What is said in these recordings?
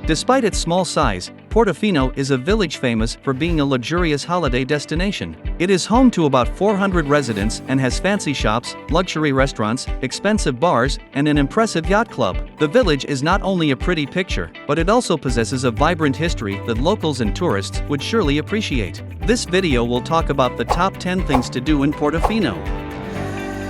Despite its small size, Portofino is a village famous for being a luxurious holiday destination. It is home to about 400 residents and has fancy shops, luxury restaurants, expensive bars, and an impressive yacht club. The village is not only a pretty picture, but it also possesses a vibrant history that locals and tourists would surely appreciate. This video will talk about the top 10 things to do in Portofino.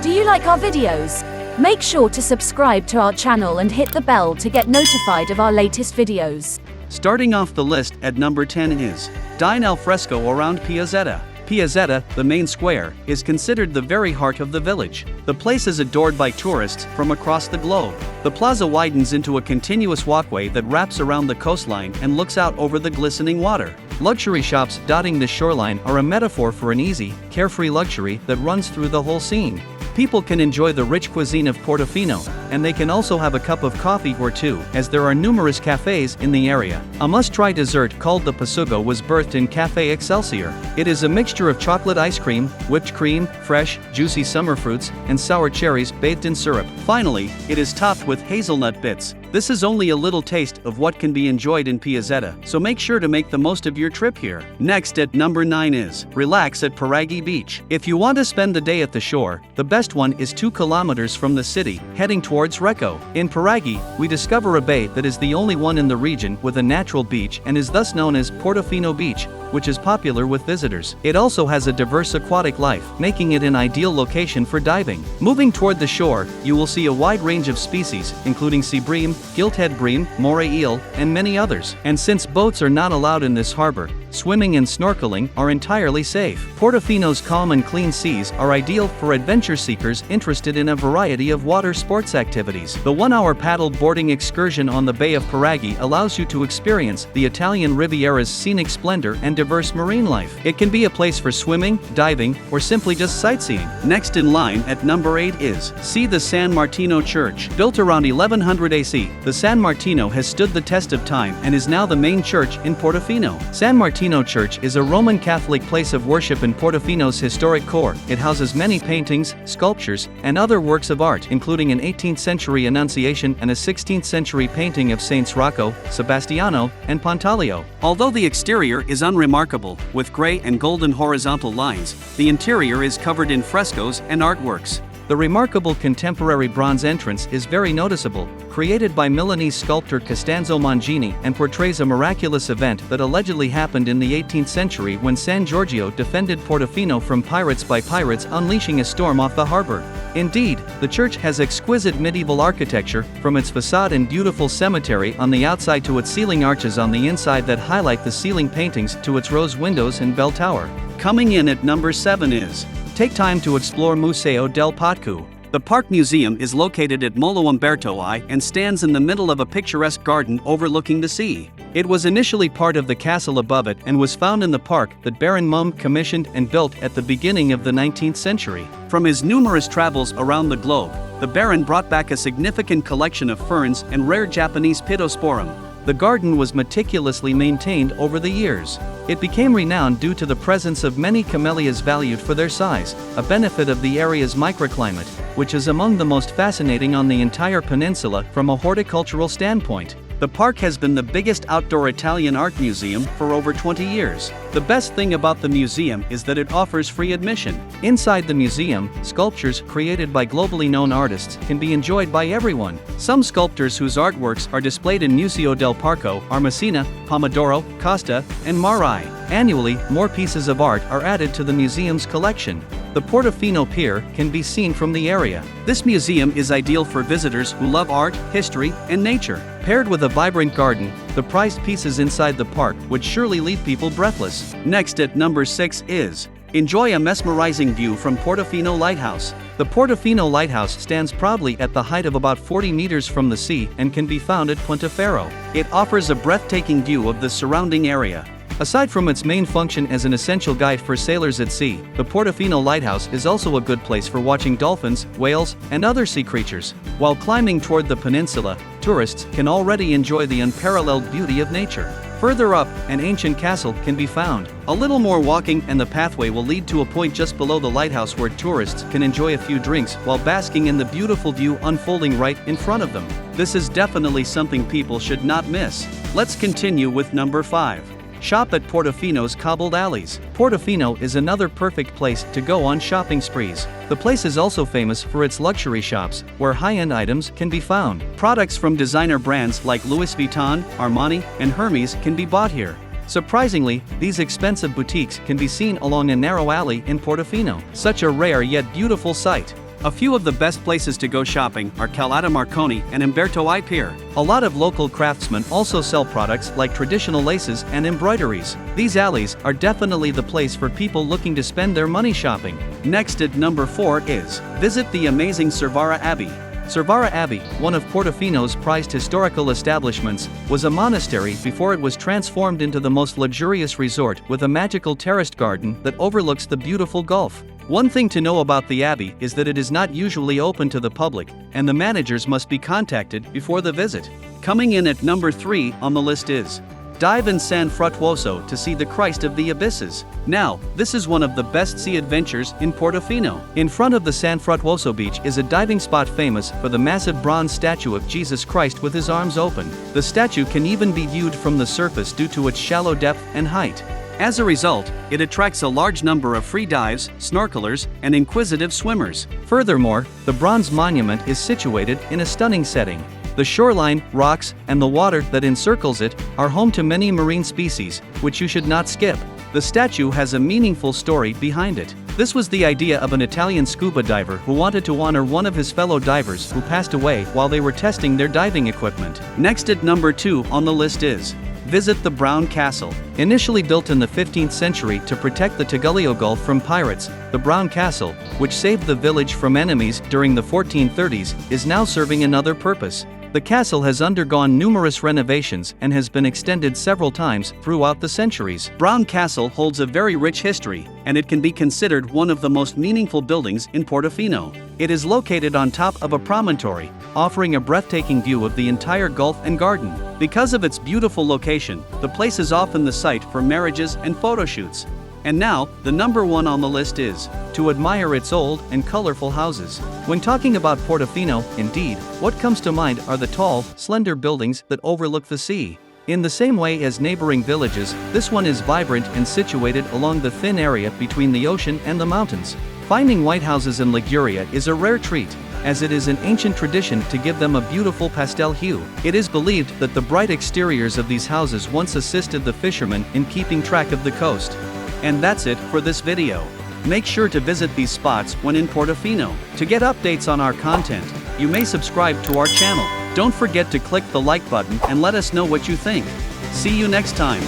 Do you like our videos? Make sure to subscribe to our channel and hit the bell to get notified of our latest videos. Starting off the list at number 10 is Dine Alfresco around Piazzetta. Piazzetta, the main square, is considered the very heart of the village. The place is adored by tourists from across the globe. The plaza widens into a continuous walkway that wraps around the coastline and looks out over the glistening water. Luxury shops dotting the shoreline are a metaphor for an easy, carefree luxury that runs through the whole scene. People can enjoy the rich cuisine of Portofino, and they can also have a cup of coffee or two, as there are numerous cafes in the area. A must-try dessert called the pasugo was birthed in Cafe Excelsior. It is a mixture of chocolate ice cream, whipped cream, fresh, juicy summer fruits, and sour cherries bathed in syrup. Finally, it is topped with hazelnut bits. This is only a little taste of what can be enjoyed in Piazzetta, so make sure to make the most of your trip here. Next at number 9 is Relax at Paraggi Beach. If you want to spend the day at the shore, the best one is 2 kilometers from the city, heading towards Recco. In Paraggi, we discover a bay that is the only one in the region with a natural beach and is thus known as Portofino Beach, which is popular with visitors. It also has a diverse aquatic life, making it an ideal location for diving. Moving toward the shore, you will see a wide range of species, including sea bream, gilthead bream, moray eel, and many others. And since boats are not allowed in this harbor, swimming and snorkeling are entirely safe. Portofino's calm and clean seas are ideal for adventure seekers interested in a variety of water sports activities. The 1-hour paddle boarding excursion on the Bay of Paraggi allows you to experience the Italian Riviera's scenic splendor and diverse marine life. It can be a place for swimming, diving, or simply just sightseeing. Next in line at number 8 is see the San Martino Church. Built around 1100 AC, the San Martino has stood the test of time and is now the main church in Portofino. San Martino Church is a Roman Catholic place of worship in Portofino's historic core. It houses many paintings, sculptures, and other works of art, including an 18th century Annunciation and a 16th century painting of Saints Rocco, Sebastiano, and Pontalio. Although the exterior is unremarkable, with gray and golden horizontal lines, the interior is covered in frescoes and artworks. The remarkable contemporary bronze entrance is very noticeable, created by Milanese sculptor Costanzo Mangini, and portrays a miraculous event that allegedly happened in the 18th century when San Giorgio defended Portofino from pirates by pirates unleashing a storm off the harbor. Indeed, the church has exquisite medieval architecture, from its facade and beautiful cemetery on the outside to its ceiling arches on the inside that highlight the ceiling paintings to its rose windows and bell tower. Coming in at number 7 is take time to explore Museo del Parco. The Park Museum is located at Molo Umberto I and stands in the middle of a picturesque garden overlooking the sea. It was initially part of the castle above it and was found in the park that Baron Mumm commissioned and built at the beginning of the 19th century. From his numerous travels around the globe, the Baron brought back a significant collection of ferns and rare Japanese Pittosporum. The garden was meticulously maintained over the years. It became renowned due to the presence of many camellias valued for their size, a benefit of the area's microclimate, which is among the most fascinating on the entire peninsula from a horticultural standpoint. The park has been the biggest outdoor Italian art museum for over 20 years. The best thing about the museum is that it offers free admission. Inside the museum, sculptures created by globally known artists can be enjoyed by everyone. Some sculptors whose artworks are displayed in Museo del Parco are Messina, Pomodoro, Costa, and Marai. Annually, more pieces of art are added to the museum's collection. The Portofino Pier can be seen from the area. This museum is ideal for visitors who love art, history, and nature. Paired with a vibrant garden, the prized pieces inside the park would surely leave people breathless. Next at number 6 is enjoy a mesmerizing view from Portofino Lighthouse. The Portofino Lighthouse stands proudly at the height of about 40 meters from the sea and can be found at Puntefero. It offers a breathtaking view of the surrounding area. Aside from its main function as an essential guide for sailors at sea, the Portofino Lighthouse is also a good place for watching dolphins, whales, and other sea creatures. While climbing toward the peninsula, tourists can already enjoy the unparalleled beauty of nature. Further up, an ancient castle can be found. A little more walking and the pathway will lead to a point just below the lighthouse where tourists can enjoy a few drinks while basking in the beautiful view unfolding right in front of them. This is definitely something people should not miss. Let's continue with number 5. Shop at Portofino's Cobbled Alleys. Portofino is another perfect place to go on shopping sprees. The place is also famous for its luxury shops, where high-end items can be found. Products from designer brands like Louis Vuitton, Armani, and Hermes can be bought here. Surprisingly, these expensive boutiques can be seen along a narrow alley in Portofino. Such a rare yet beautiful sight. A few of the best places to go shopping are Calata Marconi and Umberto I Pier. A lot of local craftsmen also sell products like traditional laces and embroideries. These alleys are definitely the place for people looking to spend their money shopping. Next at number 4 is, visit the amazing Cervara Abbey. Cervara Abbey, one of Portofino's prized historical establishments, was a monastery before it was transformed into the most luxurious resort with a magical terraced garden that overlooks the beautiful Gulf. One thing to know about the Abbey is that it is not usually open to the public, and the managers must be contacted before the visit. Coming in at number 3 on the list is, dive in San Frutuoso to see the Christ of the Abysses. Now, this is one of the best sea adventures in Portofino. In front of the San Frutuoso beach is a diving spot famous for the massive bronze statue of Jesus Christ with his arms open. The statue can even be viewed from the surface due to its shallow depth and height. As a result, it attracts a large number of free dives, snorkelers, and inquisitive swimmers. Furthermore, the bronze monument is situated in a stunning setting. The shoreline, rocks, and the water that encircles it are home to many marine species, which you should not skip. The statue has a meaningful story behind it. This was the idea of an Italian scuba diver who wanted to honor one of his fellow divers who passed away while they were testing their diving equipment. Next at number 2 on the list is, visit the Brown Castle. Initially built in the 15th century to protect the Tigullio Gulf from pirates, the Brown Castle, which saved the village from enemies during the 1430s, is now serving another purpose. The castle has undergone numerous renovations and has been extended several times throughout the centuries. Brown Castle holds a very rich history, and it can be considered one of the most meaningful buildings in Portofino. It is located on top of a promontory, offering a breathtaking view of the entire Gulf and garden. Because of its beautiful location, the place is often the site for marriages and photo shoots. And now, the number 1 on the list is, to admire its old and colorful houses. When talking about Portofino, indeed, what comes to mind are the tall, slender buildings that overlook the sea. In the same way as neighboring villages, this one is vibrant and situated along the thin area between the ocean and the mountains. Finding white houses in Liguria is a rare treat, as it is an ancient tradition to give them a beautiful pastel hue. It is believed that the bright exteriors of these houses once assisted the fishermen in keeping track of the coast. And that's it for this video. Make sure to visit these spots when in Portofino. To get updates on our content, you may subscribe to our channel. Don't forget to click the like button and let us know what you think. See you next time.